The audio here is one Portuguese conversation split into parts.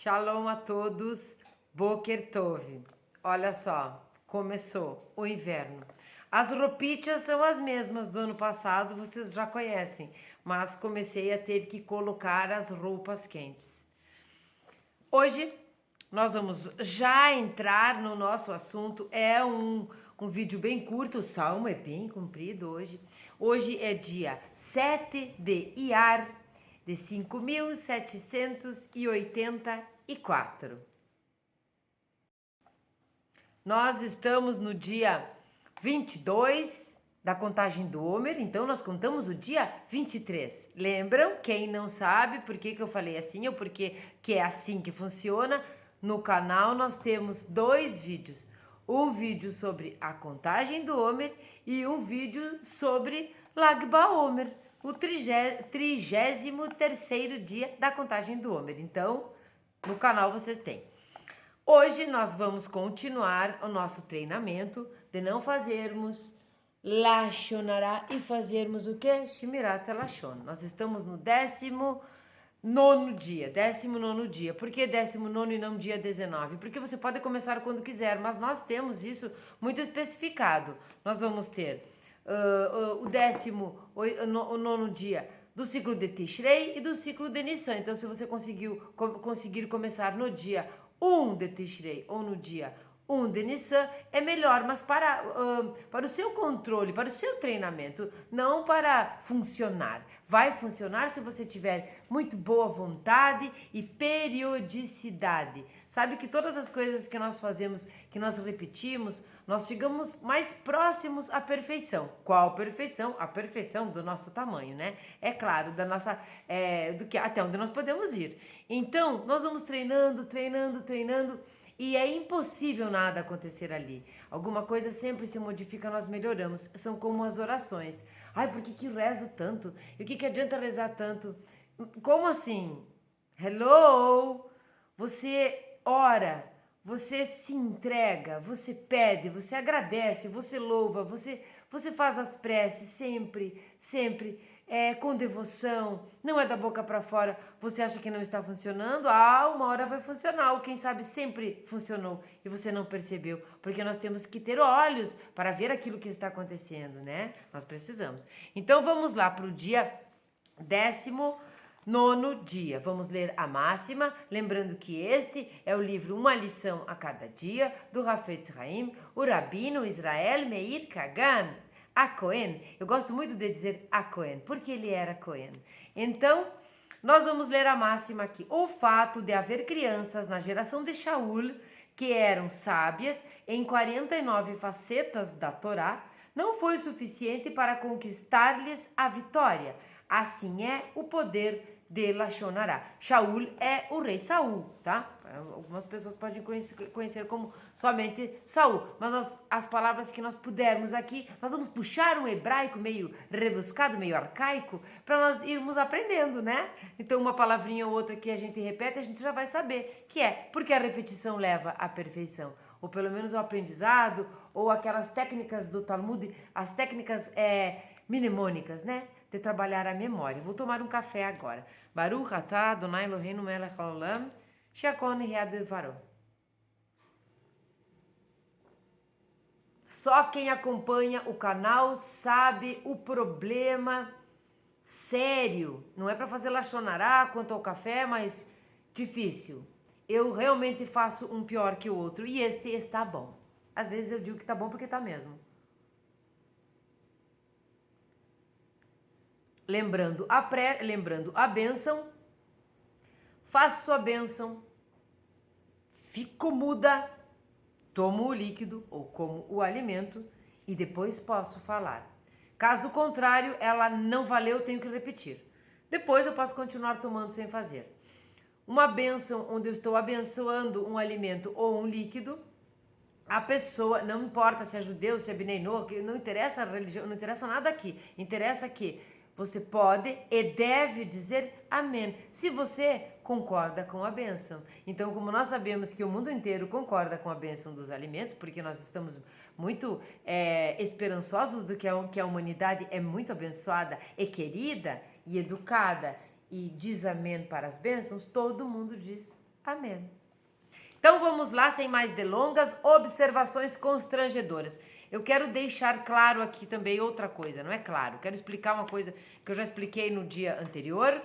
Shalom a todos, Boker Tov. Olha só, começou o inverno. As roupitas são as mesmas do ano passado, vocês já conhecem, mas comecei a ter que colocar as roupas quentes. Hoje nós vamos já entrar no nosso assunto, é um vídeo bem curto, o salmo é bem comprido hoje. Hoje é dia 7 de Iyar, de 5.784. Nós estamos no dia 22 da contagem do Homer, então nós contamos o dia 23. Lembram? Quem não sabe por que eu falei assim ou porque que é assim que funciona, no canal nós temos dois vídeos. Um vídeo sobre a contagem do Homer e um vídeo sobre Lag BaOmer, o 33º dia da contagem do Homer. Então, no canal vocês têm. Hoje nós vamos continuar o nosso treinamento de não fazermos Lashon Hara e fazermos o que? Shmirat Lashon. Nós estamos no 19º dia. Por que 19º e não dia 19? Porque você pode começar quando quiser, mas nós temos isso muito especificado. Nós vamos ter o 19º dia do ciclo de Tishrei e do ciclo de Nissan. Então, se você conseguir começar no dia 1 de Tishrei ou no dia 1 de Nissan, é melhor, mas para o seu controle, para o seu treinamento, não para funcionar. Vai funcionar se você tiver muito boa vontade e periodicidade. Sabe que todas as coisas que nós fazemos, que nós repetimos, nós chegamos mais próximos à perfeição. Qual perfeição? A perfeição do nosso tamanho, né? É claro, da nossa, do que até onde nós podemos ir. Então, nós vamos treinando, e é impossível nada acontecer ali. Alguma coisa sempre se modifica, nós melhoramos. São como as orações. Ai, por que rezo tanto? E o que adianta rezar tanto? Como assim? Hello? Você ora, você se entrega, você pede, você agradece, você louva, você faz as preces sempre, com devoção, não é da boca para fora. Você acha que não está funcionando? Uma hora vai funcionar, ou quem sabe sempre funcionou e você não percebeu, porque nós temos que ter olhos para ver aquilo que está acontecendo, né? Nós precisamos. Então vamos lá para o dia 19º dia. Vamos ler a máxima, lembrando que este é o livro Uma Lição a Cada Dia, do Hafetz Haim, o Rabino Israel Meir Kagan, a Cohen. Eu gosto muito de dizer a Cohen, porque ele era Cohen. Então, nós vamos ler a máxima aqui. O fato de haver crianças na geração de Shaul, que eram sábias em 49 facetas da Torá, não foi suficiente para conquistar-lhes a vitória. Assim é o poder de Lashon Hara. Shaul é o rei Saul, tá? Algumas pessoas podem conhecer como somente Saul, mas as palavras que nós pudermos aqui, nós vamos puxar um hebraico meio rebuscado, meio arcaico, para nós irmos aprendendo, né? Então uma palavrinha ou outra que a gente repete, a gente já vai saber que é porque a repetição leva à perfeição, ou pelo menos o aprendizado, ou aquelas técnicas do Talmud, as técnicas mnemônicas, né? De trabalhar a memória. Vou tomar um café agora. Baruch atah Adonai Eloheinu melech haolam, she'akol nihya bidvaro. Só quem acompanha o canal sabe o problema sério. Não é para fazer Lashon Hara quanto ao café, mas difícil. Eu realmente faço um pior que o outro e este está bom. Às vezes eu digo que está bom porque está mesmo. Lembrando a bênção, faço a bênção, fico muda, tomo o líquido ou como o alimento e depois posso falar. Caso contrário, ela não valeu, tenho que repetir. Depois eu posso continuar tomando sem fazer. Uma bênção onde eu estou abençoando um alimento ou um líquido, a pessoa, não importa se é judeu, se é Bnei Noach, não interessa a religião, não interessa nada aqui, interessa que você pode e deve dizer amém, se você concorda com a bênção. Então, como nós sabemos que o mundo inteiro concorda com a bênção dos alimentos, porque nós estamos muito esperançosos do que a humanidade é muito abençoada e querida e educada e diz amém para as bênçãos, todo mundo diz Amém. Então vamos lá, sem mais delongas, observações constrangedoras. Eu quero deixar claro aqui também outra coisa, não é claro? Quero explicar uma coisa que eu já expliquei no dia anterior,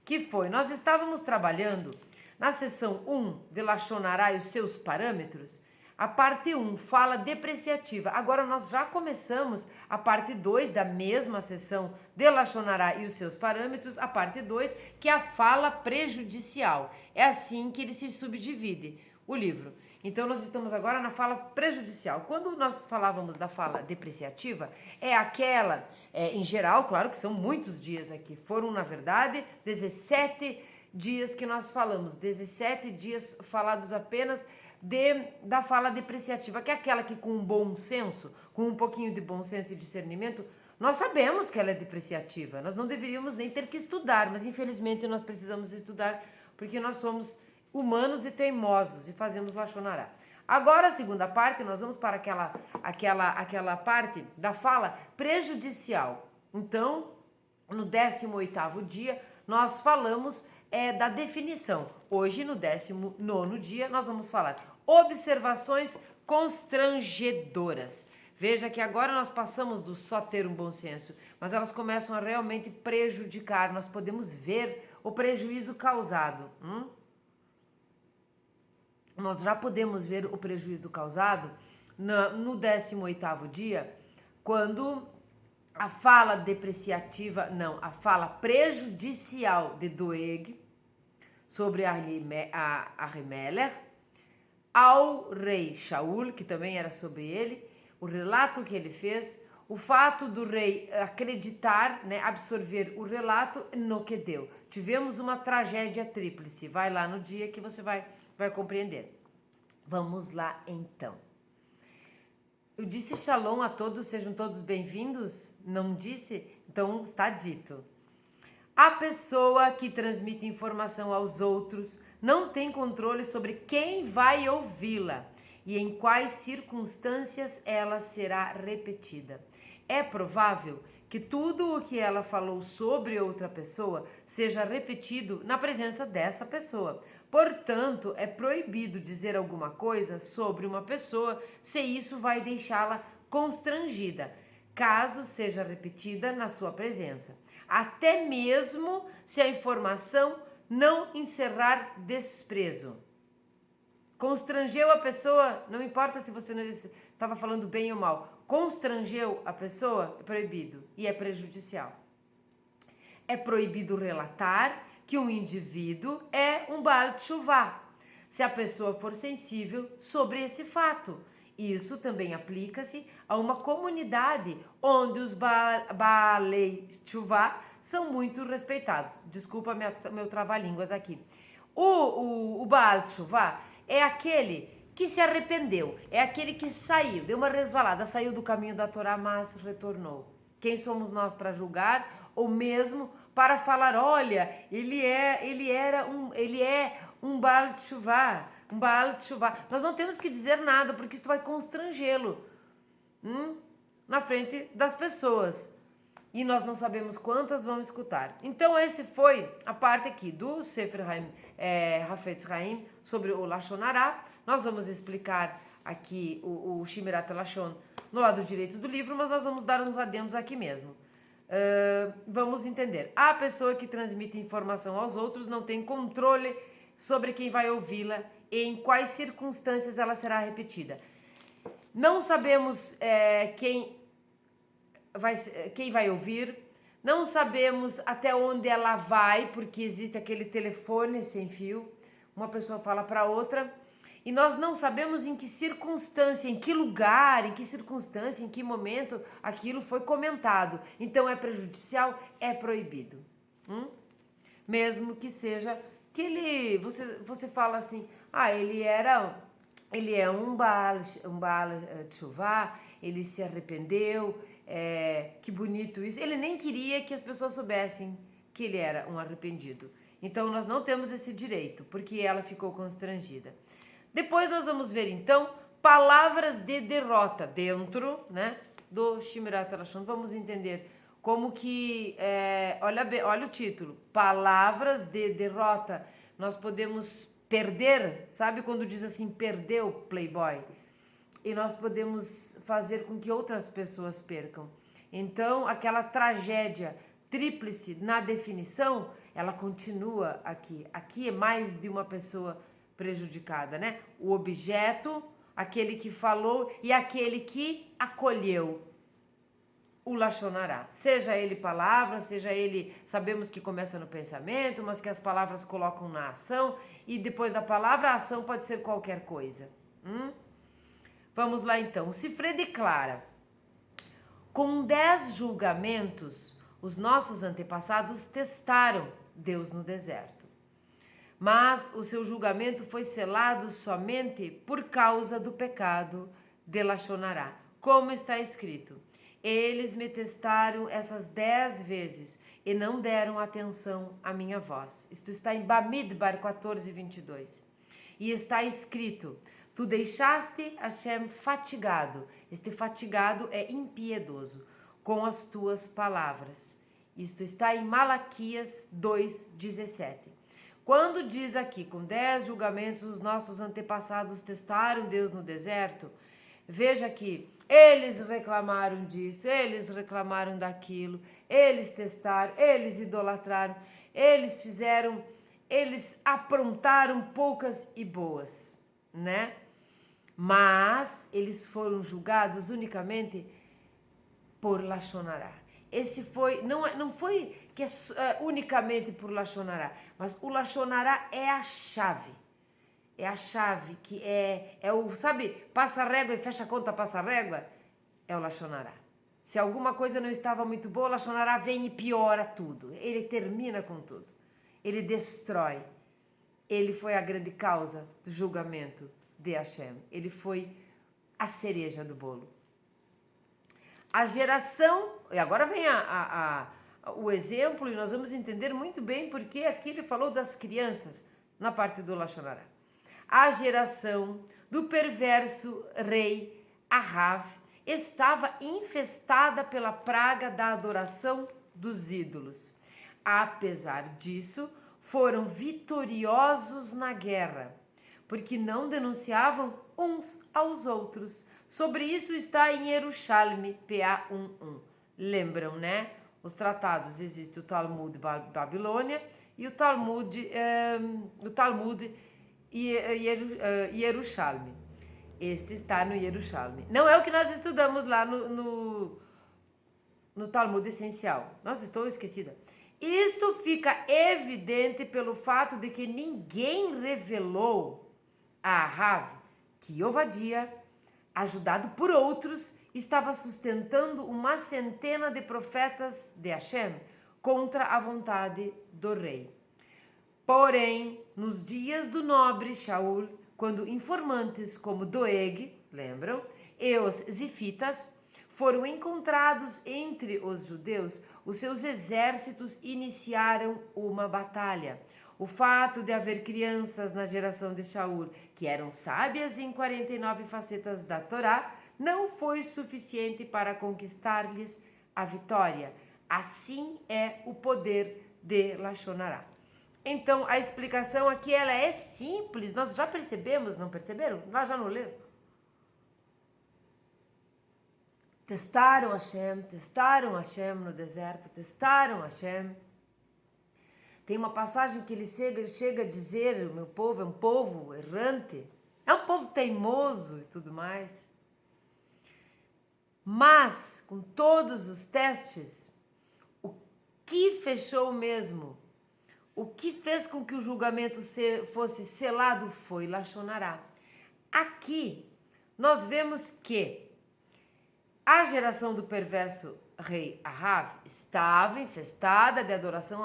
que foi, nós estávamos trabalhando na seção 1 de Lashon Hara e os seus parâmetros. A parte 1 fala depreciativa. Agora nós já começamos a parte 2 da mesma seção de Lashon Hara e os seus parâmetros, a parte 2, que é a fala prejudicial. É assim que ele se subdivide, o livro. Então nós estamos agora na fala prejudicial. Quando nós falávamos da fala depreciativa, é aquela, em geral, claro que são muitos dias aqui, foram na verdade 17 dias que nós falamos, 17 dias falados apenas da fala depreciativa, que é aquela que com bom senso, com um pouquinho de bom senso e discernimento, nós sabemos que ela é depreciativa, nós não deveríamos nem ter que estudar, mas infelizmente nós precisamos estudar porque nós somos humanos e teimosos e fazemos Lashon Hara. Agora a segunda parte, nós vamos para aquela parte da fala prejudicial. Então, no 18º dia, nós falamos da definição. Hoje, no 19º dia, nós vamos falar observações constrangedoras. Veja que agora nós passamos do só ter um bom senso, mas elas começam a realmente prejudicar. Nós podemos ver o prejuízo causado. Nós já podemos ver o prejuízo causado no 18º dia, quando a fala depreciativa, não, a fala prejudicial de Doeg sobre Ahimelech ao rei Shaul, que também era sobre ele, o relato que ele fez, o fato do rei acreditar, né, absorver o relato no que deu. Tivemos uma tragédia tríplice. Vai lá no dia que você vai compreender. Vamos lá então. Eu disse shalom a todos, sejam todos bem-vindos? Não disse? Então está dito. A pessoa que transmite informação aos outros não tem controle sobre quem vai ouvi-la e em quais circunstâncias ela será repetida. É provável que tudo o que ela falou sobre outra pessoa seja repetido na presença dessa pessoa. Portanto, é proibido dizer alguma coisa sobre uma pessoa se isso vai deixá-la constrangida, caso seja repetida na sua presença. Até mesmo se a informação não encerrar desprezo. Constrangeu a pessoa, não importa se você não estava falando bem ou mal, constrangeu a pessoa, é proibido e é prejudicial. É proibido relatar que um indivíduo é um Baal Teshuvah, se a pessoa for sensível sobre esse fato. Isso também aplica-se a uma comunidade onde os Baalei Teshuvah são muito respeitados. Desculpa meu trava-línguas aqui. O Baal Teshuvah é aquele que se arrependeu, é aquele que saiu, deu uma resvalada, saiu do caminho da Torá, mas retornou. Quem somos nós para julgar ou mesmo para falar, olha, ele é um Baal Teshuvah, um Baal Teshuvah. Nós não temos que dizer nada, porque isso vai constrangê-lo na frente das pessoas. E nós não sabemos quantas vão escutar. Então, esse foi a parte aqui do Sefer Hafetz Haim sobre o Lashon Hara. Nós vamos explicar aqui o Shmirat Lashon no lado direito do livro, mas nós vamos dar uns adendos aqui mesmo. Vamos entender. A pessoa que transmite informação aos outros não tem controle sobre quem vai ouvi-la e em quais circunstâncias ela será repetida. Não sabemos quem vai ouvir, não sabemos até onde ela vai, porque existe aquele telefone sem fio, uma pessoa fala para outra, e nós não sabemos em que circunstância, em que lugar, em que circunstância, em que momento aquilo foi comentado. Então é prejudicial, é proibido. Mesmo que seja que você fala assim, ele é um Baal Teshuvah, ele se arrependeu, que bonito isso. Ele nem queria que as pessoas soubessem que ele era um arrependido. Então nós não temos esse direito, porque ela ficou constrangida. Depois nós vamos ver então palavras de derrota dentro, né, do Shmirat Lashon. Vamos entender como que, olha o título, palavras de derrota. Nós podemos perder, sabe quando diz assim, perdeu, playboy? E nós podemos fazer com que outras pessoas percam. Então, aquela tragédia tríplice na definição, ela continua aqui. Aqui é mais de uma pessoa prejudicada, né? O objeto, aquele que falou e aquele que acolheu o lachonará. Seja ele palavra, seja ele, sabemos que começa no pensamento, mas que as palavras colocam na ação, e depois da palavra a ação pode ser qualquer coisa. Vamos lá então. O Sifré declara: com 10 julgamentos, os nossos antepassados testaram Deus no deserto. Mas o seu julgamento foi selado somente por causa do pecado de Lachonará. Como está escrito: eles me testaram essas 10 vezes e não deram atenção à minha voz. Isto está em Bamidbar 14:22. E está escrito: tu deixaste Hashem fatigado. Este fatigado é impiedoso com as tuas palavras. Isto está em Malaquias 2:17. Quando diz aqui, com 10 julgamentos os nossos antepassados testaram Deus no deserto, veja que eles reclamaram disso, eles reclamaram daquilo, eles testaram, eles idolatraram, eles aprontaram poucas e boas, né? Mas eles foram julgados unicamente por Lachonará. Esse foi, não foi que é unicamente por Lachonará, mas o Lachonará é a chave. É a chave que é o, sabe, passa a régua e fecha a conta, passa a régua, é o Lachonará. Se alguma coisa não estava muito boa, o Lachonará vem e piora tudo. Ele termina com tudo. Ele destrói. Ele foi a grande causa do julgamento de Hashem. Ele foi a cereja do bolo. A geração, e agora vem o exemplo, e nós vamos entender muito bem porque aqui ele falou das crianças na parte do Lachonará. A geração do perverso rei Ahav estava infestada pela praga da adoração dos ídolos. Apesar disso, foram vitoriosos na guerra, porque não denunciavam uns aos outros. Sobre isso está em Yerushalmi, PA 1:1. Lembram, né? Os tratados, existe o Talmud Babilônia e o Talmud Yerushalmi. Este está no Yerushalmi. Não é o que nós estudamos lá no Talmud essencial. Nossa, estou esquecida. Isto fica evidente pelo fato de que ninguém revelou a Ahav que Ovadia, ajudado por outros, estava sustentando uma centena de profetas de Hashem contra a vontade do rei. Porém, nos dias do nobre Shaul, quando informantes como Doeg, lembram, e os zifitas foram encontrados entre os judeus, os seus exércitos iniciaram uma batalha. O fato de haver crianças na geração de Shaul que eram sábias em 49 facetas da Torá não foi suficiente para conquistar-lhes a vitória. Assim é o poder de Lachonará. Então, a explicação aqui ela é simples. Nós já percebemos, não perceberam? Nós já não leram? Testaram Hashem no deserto, testaram Hashem. Tem uma passagem que ele chega a dizer: o meu povo é um povo errante, é um povo teimoso e tudo mais. Mas, com todos os testes, o que fechou mesmo, o que fez com que o julgamento fosse selado foi Lachonará. Aqui, nós vemos que a geração do perverso rei Ahav estava infestada de adoração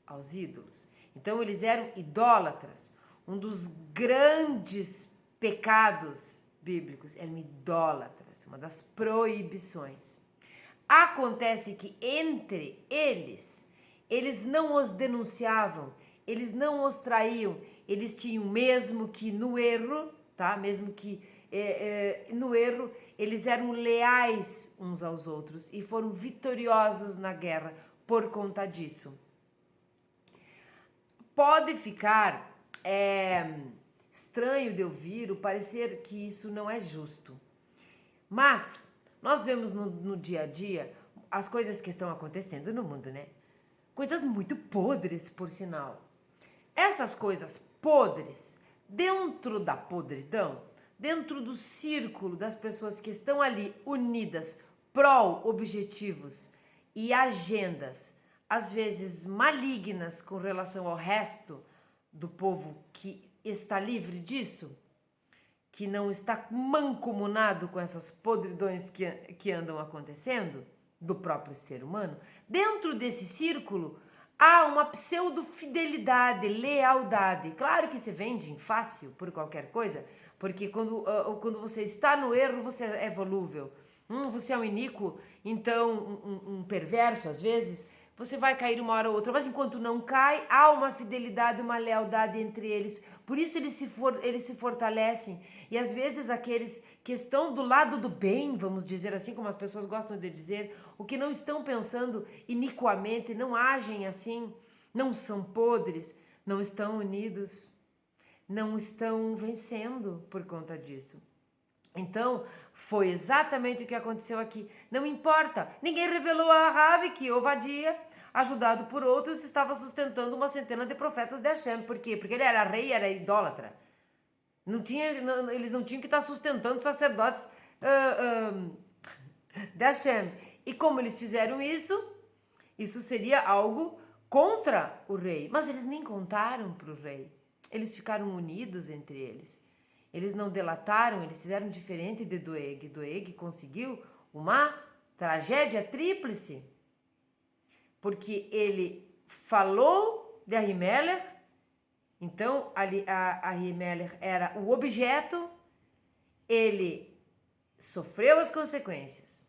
aos ídolos. Então, eles eram idólatras. Um dos grandes pecados bíblicos eram idólatras, uma das proibições. Acontece que entre eles não os denunciavam, eles não os traíam, eles tinham mesmo que no erro, tá? Mesmo que no erro, eles eram leais uns aos outros e foram vitoriosos na guerra por conta disso. Pode ficar é estranho de ouvir o parecer que isso não é justo. Mas nós vemos no dia a dia as coisas que estão acontecendo no mundo, né? Coisas muito podres, por sinal. Essas coisas podres, dentro da podridão, dentro do círculo das pessoas que estão ali unidas pró objetivos e agendas, às vezes malignas com relação ao resto do povo que está livre disso, que não está mancomunado com essas podridões que andam acontecendo, do próprio ser humano, dentro desse círculo há uma pseudo-fidelidade, lealdade. Claro que se vende fácil por qualquer coisa, porque quando você está no erro, você é volúvel. Você é um iníquo, então um perverso às vezes, você vai cair uma hora ou outra, mas enquanto não cai, há uma fidelidade, uma lealdade entre eles. Por isso eles se fortalecem. E às vezes aqueles que estão do lado do bem, vamos dizer assim, como as pessoas gostam de dizer, o que não estão pensando iniquamente, não agem assim, não são podres, não estão unidos, não estão vencendo por conta disso. Então, foi exatamente o que aconteceu aqui. Não importa, ninguém revelou a Rabi que Ovadia, ajudado por outros, estava sustentando uma centena de profetas de Hashem. Por quê? Porque ele era rei, era idólatra. Eles não tinham que estar sustentando sacerdotes de Hashem. E como eles fizeram isso seria algo contra o rei. Mas eles nem contaram para o rei. Eles ficaram unidos entre eles. Eles não delataram, eles fizeram diferente de Doeg. Doeg conseguiu uma tragédia tríplice. Porque ele falou de Ahimelech, então Ahimelech era o objeto, ele sofreu as consequências.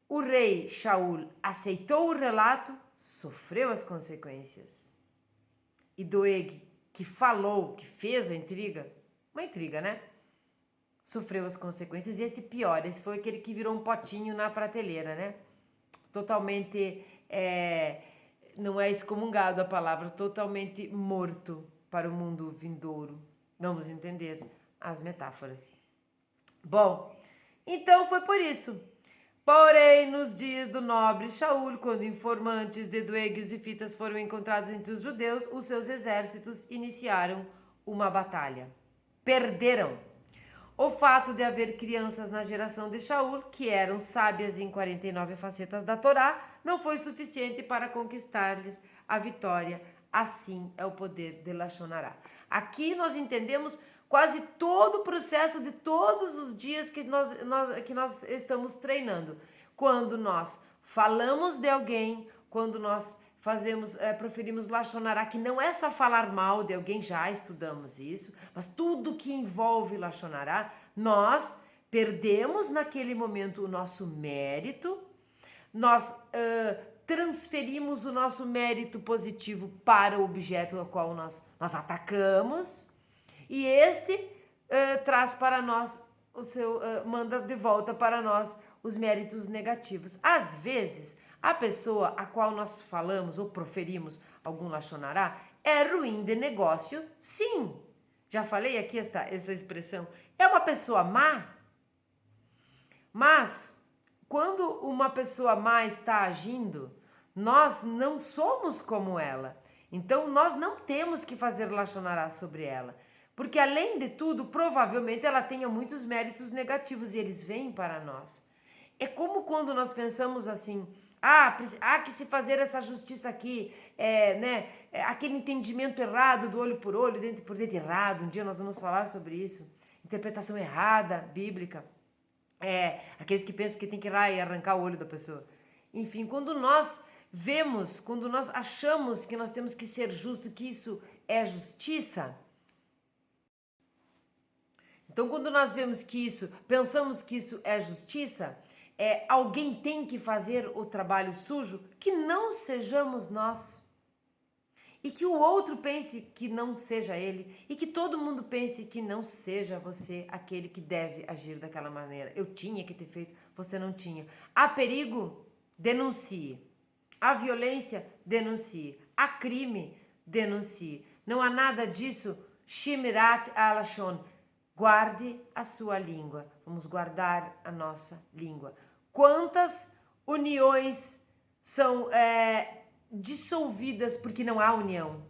O rei Shaul aceitou o relato, sofreu as consequências. E Doeg, que falou, que fez a intriga, uma intriga, né? Sofreu as consequências. E esse pior, esse foi aquele que virou um potinho na prateleira, né? Totalmente, não é excomungado a palavra, totalmente morto para o mundo vindouro. Vamos entender as metáforas. Bom, então foi por isso. Porém, nos dias do nobre Shaul, quando informantes de Doeg e os Zifitas foram encontrados entre os judeus, os seus exércitos iniciaram uma batalha. Perderam. O fato de haver crianças na geração de Shaul, que eram sábias em 49 facetas da Torá, não foi suficiente para conquistar-lhes a vitória. Assim é o poder de Lashon Hará. Aqui nós entendemos quase todo o processo de todos os dias que nós estamos treinando. Quando nós falamos de alguém, quando nós proferimos Lashon Hará, que não é só falar mal de alguém, já estudamos isso, mas tudo que envolve Lashon Hará, nós perdemos naquele momento o nosso mérito, nós transferimos o nosso mérito positivo para o objeto ao qual nós atacamos, e este traz para nós manda de volta para nós os méritos negativos. Às vezes, a pessoa a qual nós falamos ou proferimos algum Lashon Hará é ruim de negócio, sim. Já falei aqui essa expressão. É uma pessoa má, mas quando uma pessoa má está agindo, nós não somos como ela. Então, nós não temos que fazer Lashon Hará sobre ela. Porque, além de tudo, provavelmente ela tenha muitos méritos negativos e eles vêm para nós. É como quando nós pensamos assim, que se fazer essa justiça aqui, aquele entendimento errado do olho por olho, dente por dente errado, um dia nós vamos falar sobre isso, interpretação errada, bíblica, aqueles que pensam que tem que ir lá e arrancar o olho da pessoa. Enfim, quando nós achamos que nós temos que ser justos, que isso é justiça, então quando nós pensamos que isso é justiça, alguém tem que fazer o trabalho sujo, que não sejamos nós. E que o outro pense que não seja ele. E que todo mundo pense que não seja você aquele que deve agir daquela maneira. Eu tinha que ter feito, você não tinha. Há perigo? Denuncie. Há violência? Denuncie. Há crime? Denuncie. Não há nada disso. Shimirat alashon. Guarde a sua língua. Vamos guardar a nossa língua. Quantas uniões são dissolvidas porque não há união?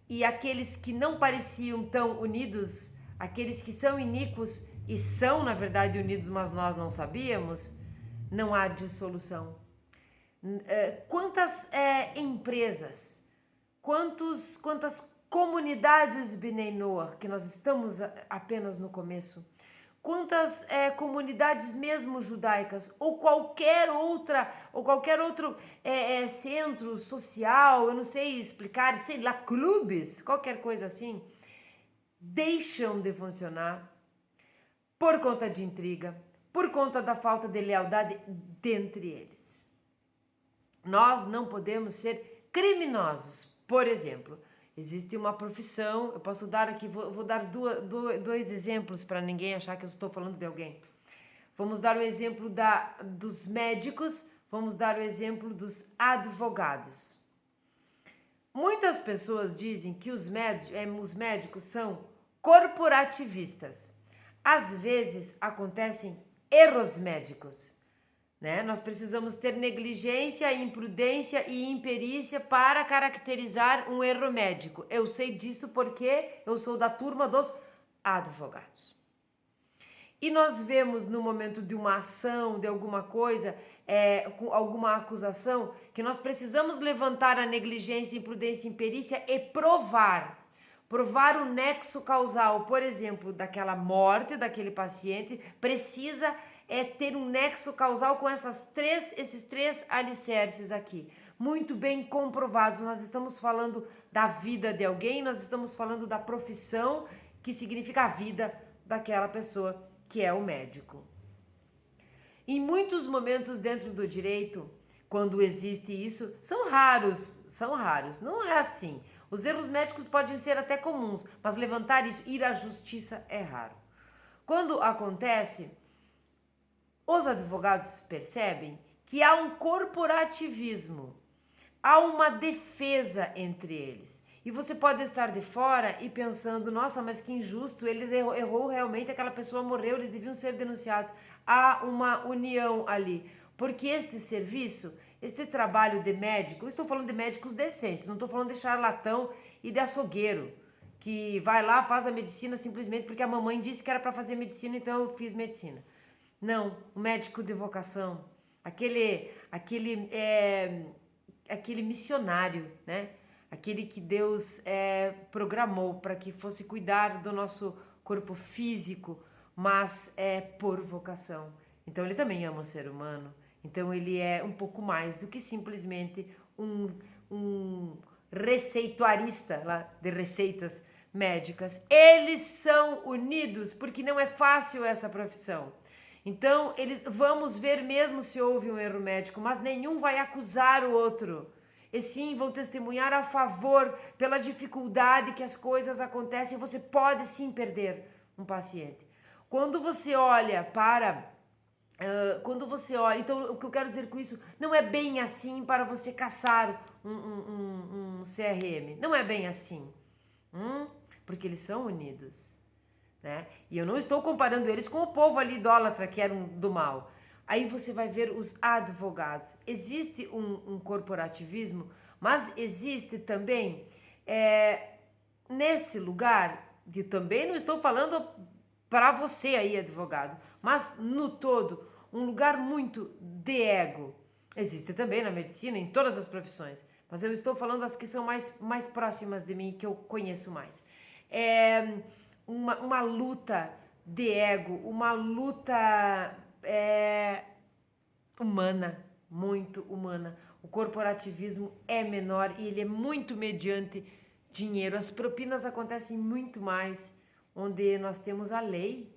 E aqueles que não pareciam tão unidos, aqueles que são iníquos e são na verdade unidos, mas nós não sabíamos, não há dissolução. Quantas empresas, quantas comunidades Bnei Noach, que nós estamos apenas no começo, quantas comunidades mesmo judaicas, ou qualquer outro centro social, eu não sei explicar, sei lá, clubes, qualquer coisa assim, deixam de funcionar por conta de intriga, por conta da falta de lealdade dentre eles. Nós não podemos ser criminosos. Por exemplo, existe uma profissão, eu posso dar aqui, vou dar dois exemplos para ninguém achar que eu estou falando de alguém. Vamos dar o exemplo dos médicos, vamos dar o exemplo dos advogados. Muitas pessoas dizem que os médicos são corporativistas. Às vezes acontecem erros médicos. Né? Nós precisamos ter negligência, imprudência e imperícia para caracterizar um erro médico. Eu sei disso porque eu sou da turma dos advogados. E nós vemos no momento de uma ação, de alguma coisa, com alguma acusação, que nós precisamos levantar a negligência, imprudência e imperícia e provar o nexo causal, por exemplo, daquela morte daquele paciente, precisa ter um nexo causal com esses três alicerces aqui, muito bem comprovados. Nós estamos falando da vida de alguém, nós estamos falando da profissão, que significa a vida daquela pessoa, que é o médico. Em muitos momentos dentro do direito, quando existe isso, são raros, não é assim. Os erros médicos podem ser até comuns, mas levantar isso, ir à justiça é raro. Quando acontece, os advogados percebem que há um corporativismo, há uma defesa entre eles. E você pode estar de fora e pensando, nossa, mas que injusto, ele errou realmente, aquela pessoa morreu, eles deviam ser denunciados. Há uma união ali, porque este serviço, este trabalho de médico, eu estou falando de médicos decentes, não estou falando de charlatão e de açougueiro, que vai lá, faz a medicina simplesmente porque a mamãe disse que era para fazer medicina, então eu fiz medicina. Não, o médico de vocação, aquele missionário, né? Aquele que Deus programou para que fosse cuidar do nosso corpo físico, mas por vocação. Então ele também ama o ser humano. Então ele é um pouco mais do que simplesmente um receituarista lá de receitas médicas. Eles são unidos porque não é fácil essa profissão. Então, vamos ver mesmo se houve um erro médico, mas nenhum vai acusar o outro. E sim, vão testemunhar a favor pela dificuldade que as coisas acontecem. Você pode sim perder um paciente. Quando você olha então o que eu quero dizer com isso, não é bem assim para você caçar um CRM. Não é bem assim. Porque eles são unidos. Né? E eu não estou comparando eles com o povo ali idólatra que eram do mal. Aí você vai ver os advogados. Existe um corporativismo, mas existe também nesse lugar, que também não estou falando para você aí, advogado, mas no todo, um lugar muito de ego. Existe também na medicina, em todas as profissões, mas eu estou falando das que são mais próximas de mim, que eu conheço mais. Uma luta de ego, uma luta humana, muito humana. O corporativismo é menor e ele é muito mediante dinheiro. As propinas acontecem muito mais onde nós temos a lei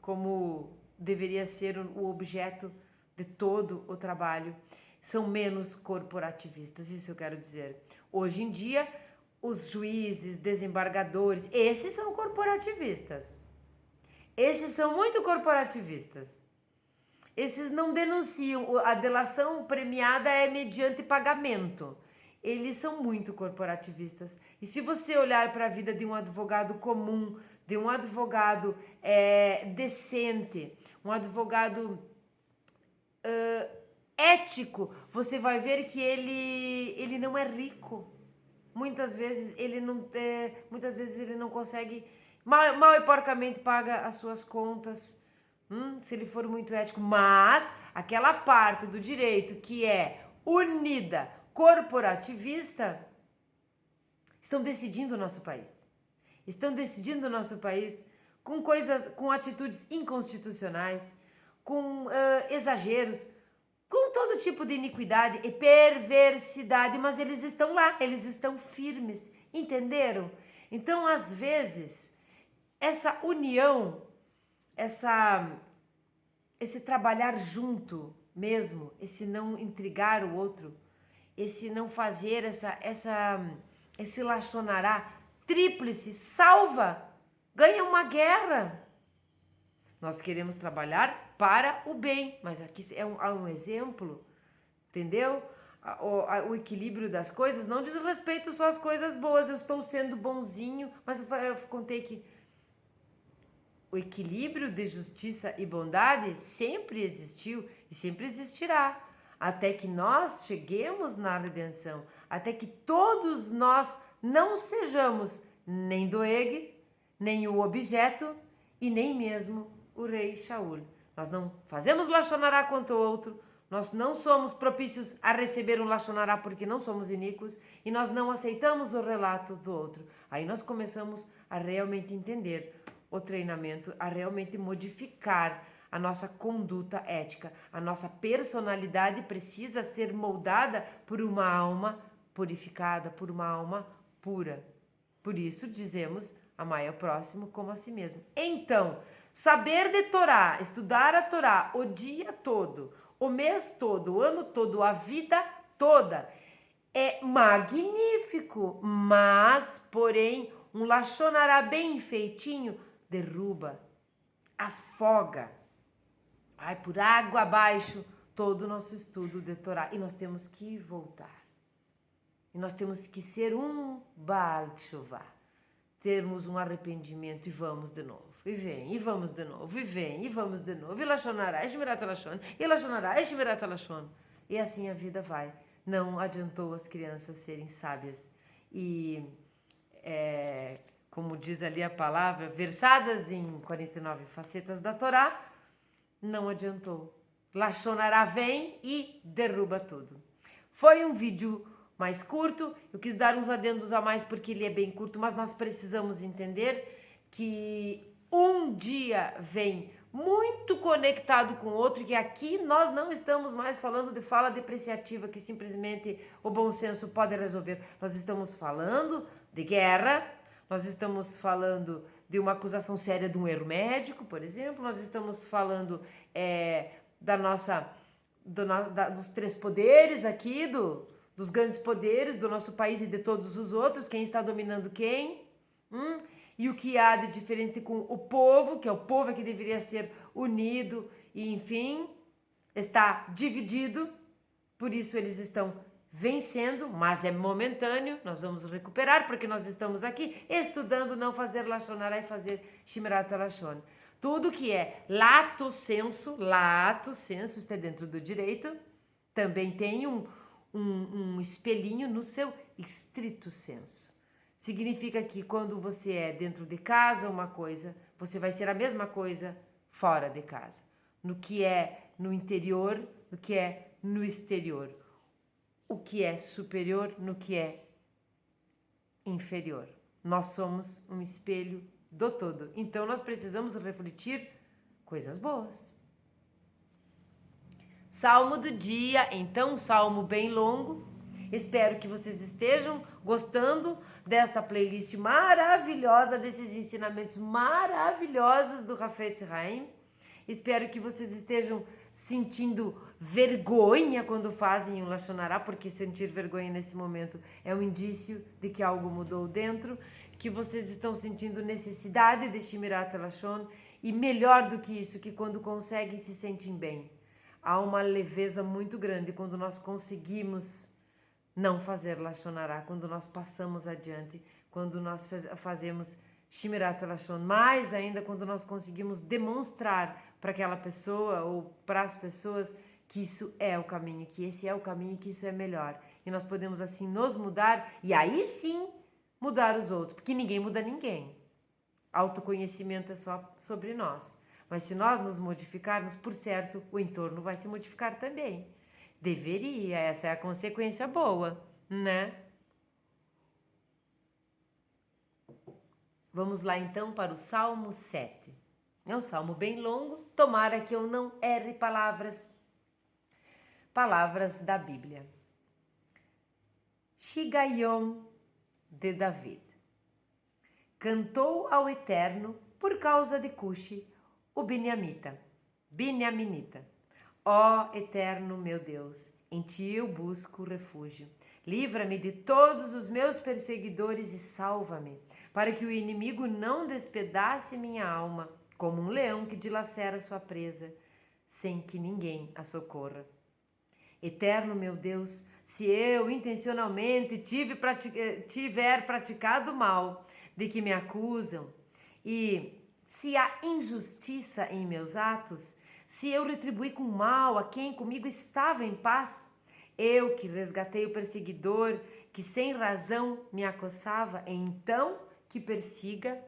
como deveria ser o objeto de todo o trabalho. São menos corporativistas, isso eu quero dizer. Hoje em dia, os juízes, desembargadores, esses são corporativistas. Esses são muito corporativistas. Esses não denunciam, a delação premiada é mediante pagamento. eles são muito corporativistas. E se você olhar para a vida de um advogado comum, de um advogado decente, um advogado ético, você vai ver que ele não é rico. Muitas vezes ele não consegue, mal e porcamente paga as suas contas, se ele for muito ético. Mas aquela parte do direito que é unida, corporativista, estão decidindo o nosso país. Estão decidindo o nosso país com coisas, com atitudes inconstitucionais, com exageros, com todo tipo de iniquidade e perversidade, mas eles estão lá, eles estão firmes, entenderam? Então, às vezes, essa união, esse trabalhar junto mesmo, esse não intrigar o outro, esse não fazer esse lachonará tríplice, salva, ganha uma guerra. Nós queremos trabalhar para o bem, mas aqui é um exemplo, entendeu? O equilíbrio das coisas não diz respeito só às coisas boas. Eu estou sendo bonzinho, mas eu contei que o equilíbrio de justiça e bondade sempre existiu e sempre existirá, até que nós cheguemos na redenção, até que todos nós não sejamos nem Doeg, nem o objeto e nem mesmo o rei Shaul. Nós não fazemos lachonará contra o outro, nós não somos propícios a receber um lachonará porque não somos iníquos e nós não aceitamos o relato do outro. Aí nós começamos a realmente entender o treinamento, a realmente modificar a nossa conduta ética. A nossa personalidade precisa ser moldada por uma alma purificada, por uma alma pura. Por isso dizemos, amai ao próximo como a si mesmo. Então, saber de Torá, estudar a Torá o dia todo, o mês todo, o ano todo, a vida toda, é magnífico, mas, porém, um lachonará bem feitinho derruba, afoga, vai por água abaixo todo o nosso estudo de Torá. E nós temos que voltar. E nós temos que ser um Baal Teshuvá, termos um arrependimento e vamos de novo. E vem, e vamos de novo, e vem, e vamos de novo. E lachonará, e shmirat lashon, e lachonará, e shmirat lashon. E assim a vida vai. Não adiantou as crianças serem sábias e, como diz ali a palavra, versadas em 49 facetas da Torá, não adiantou. Lachonará vem e derruba tudo. Foi um vídeo mais curto, eu quis dar uns adendos a mais porque ele é bem curto, mas nós precisamos entender que um dia vem muito conectado com o outro, que aqui nós não estamos mais falando de fala depreciativa que simplesmente o bom senso pode resolver. Nós estamos falando de guerra, nós estamos falando de uma acusação séria de um erro médico, por exemplo, nós estamos falando dos três poderes aqui, dos grandes poderes do nosso país e de todos os outros, quem está dominando quem, e o que há de diferente com o povo, que é o povo que deveria ser unido, e enfim, está dividido, por isso eles estão vencendo, mas é momentâneo, nós vamos recuperar, porque nós estamos aqui estudando não fazer lachonará e fazer shmirat lashon. Tudo que é lato sensu, está dentro do direito, também tem um espelhinho no seu estrito senso. Significa que quando você é dentro de casa uma coisa, você vai ser a mesma coisa fora de casa. No que é no interior, no que é no exterior. O que é superior, no que é inferior. Nós somos um espelho do todo. Então nós precisamos refletir coisas boas. Salmo do dia, então, um salmo bem longo. Espero que vocês estejam gostando desta playlist maravilhosa, desses ensinamentos maravilhosos do Hafetz Haim. Espero que vocês estejam sentindo vergonha quando fazem um lachonará, porque sentir vergonha nesse momento é um indício de que algo mudou dentro, que vocês estão sentindo necessidade de shmirat lashon, e melhor do que isso, que quando conseguem se sentem bem. Há uma leveza muito grande quando nós conseguimos não fazer Lashon Hara, quando nós passamos adiante, quando nós fazemos Shmirat Lashon, mais ainda quando nós conseguimos demonstrar para aquela pessoa ou para as pessoas que isso é o caminho, que esse é o caminho, que isso é melhor. E nós podemos assim nos mudar e aí sim mudar os outros, porque ninguém muda ninguém. Autoconhecimento é só sobre nós. Mas se nós nos modificarmos, por certo, o entorno vai se modificar também. Deveria, essa é a consequência boa, né? Vamos lá então para o Salmo 7. É um salmo bem longo, tomara que eu não erre palavras da Bíblia. Shigaion de David. Cantou ao Eterno por causa de Cushi, o Beniaminita. Ó Eterno meu Deus, em ti eu busco refúgio. Livra-me de todos os meus perseguidores e salva-me, para que o inimigo não despedace minha alma, como um leão que dilacera sua presa, sem que ninguém a socorra. Eterno meu Deus, se eu intencionalmente tiver praticado mal de que me acusam, e se há injustiça em meus atos, se eu retribuí com mal a quem comigo estava em paz, eu que resgatei o perseguidor que sem razão me acossava, então que persiga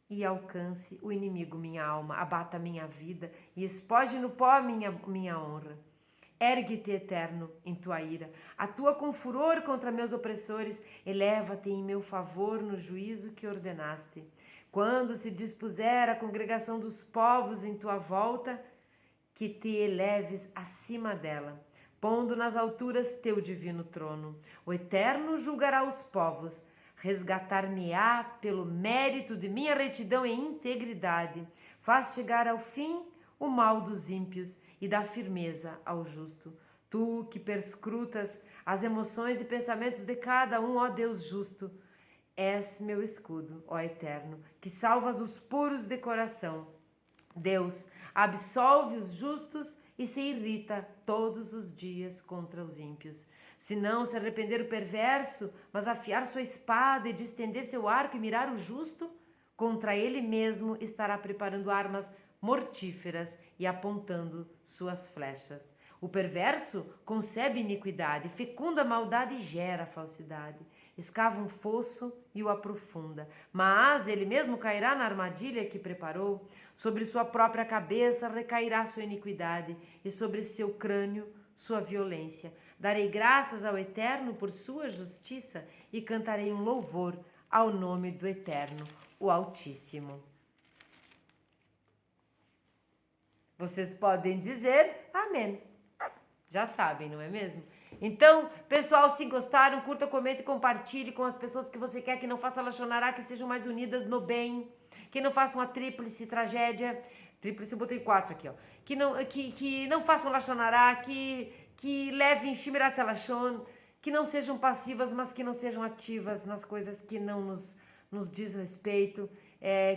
e alcance o inimigo minha alma, abata minha vida e espoje no pó minha honra. Ergue-te, Eterno, em tua ira, atua com furor contra meus opressores, eleva-te em meu favor no juízo que ordenaste. Quando se dispuser a congregação dos povos em tua volta, que te eleves acima dela, pondo nas alturas teu divino trono. O Eterno julgará os povos, resgatar-me-á pelo mérito de minha retidão e integridade. Faz chegar ao fim o mal dos ímpios e dá firmeza ao justo. Tu que perscrutas as emoções e pensamentos de cada um, ó Deus justo, és meu escudo, ó Eterno, que salvas os puros de coração. Deus absolve os justos e se irrita todos os dias contra os ímpios. Se não se arrepender o perverso, mas afiar sua espada e distender seu arco e mirar o justo, contra ele mesmo estará preparando armas mortíferas e apontando suas flechas. O perverso concebe iniquidade, fecunda a maldade e gera falsidade. Escava um fosso e o aprofunda, mas ele mesmo cairá na armadilha que preparou. Sobre sua própria cabeça recairá sua iniquidade e sobre seu crânio sua violência. Darei graças ao Eterno por sua justiça e cantarei um louvor ao nome do Eterno, o Altíssimo. Vocês podem dizer amém. Já sabem, não é mesmo? Então, pessoal, se gostaram, curta, comente e compartilhe com as pessoas que você quer que não façam Lashon Hara, que estejam mais unidas no bem, que não façam a tríplice tragédia. Tríplice eu botei 4 aqui, ó. Que não façam Lashon Hara, que levem Shmirat Lashon, que não sejam passivas, mas que não sejam ativas nas coisas que não nos diz respeito.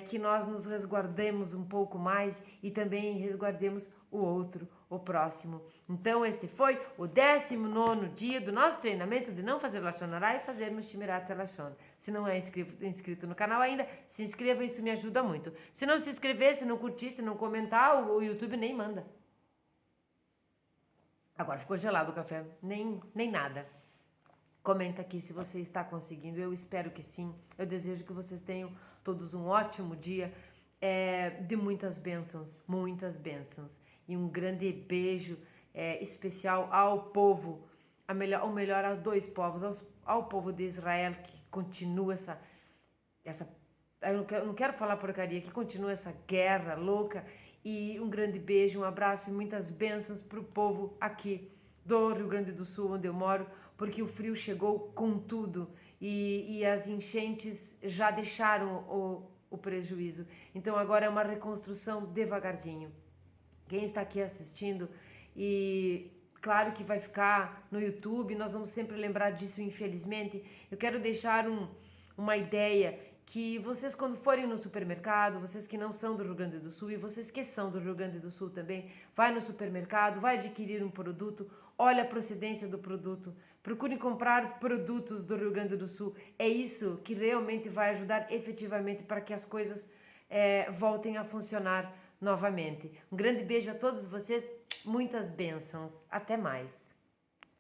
Que nós nos resguardemos um pouco mais e também resguardemos o outro, o próximo. Então este foi o 19º dia do nosso treinamento de não fazer Lashon Hara e fazermos Shmirat Lashon. Se não é inscrito no canal ainda, se inscreva, isso me ajuda muito. Se não se inscrever, se não curtir, se não comentar, o YouTube nem manda. Agora ficou gelado o café, nem nada. Comenta aqui se você está conseguindo, eu espero que sim. Eu desejo que vocês tenham todos um ótimo dia, de muitas bênçãos. E um grande beijo especial ao povo, ou melhor, aos dois povos, ao povo de Israel, que continua essa eu não quero falar porcaria, que continua essa guerra louca. E um grande beijo, um abraço e muitas bênçãos para o povo aqui do Rio Grande do Sul, onde eu moro, porque o frio chegou com tudo e as enchentes já deixaram o prejuízo. Então agora é uma reconstrução devagarzinho. Quem está aqui assistindo, e claro que vai ficar no YouTube, nós vamos sempre lembrar disso, infelizmente. Eu quero deixar uma ideia, que vocês quando forem no supermercado, vocês que não são do Rio Grande do Sul e vocês que são do Rio Grande do Sul também, vai no supermercado, vai adquirir um produto, olha a procedência do produto, procurem comprar produtos do Rio Grande do Sul. É isso que realmente vai ajudar efetivamente para que as coisas voltem a funcionar novamente. Um grande beijo a todos vocês, muitas bênçãos. Até mais.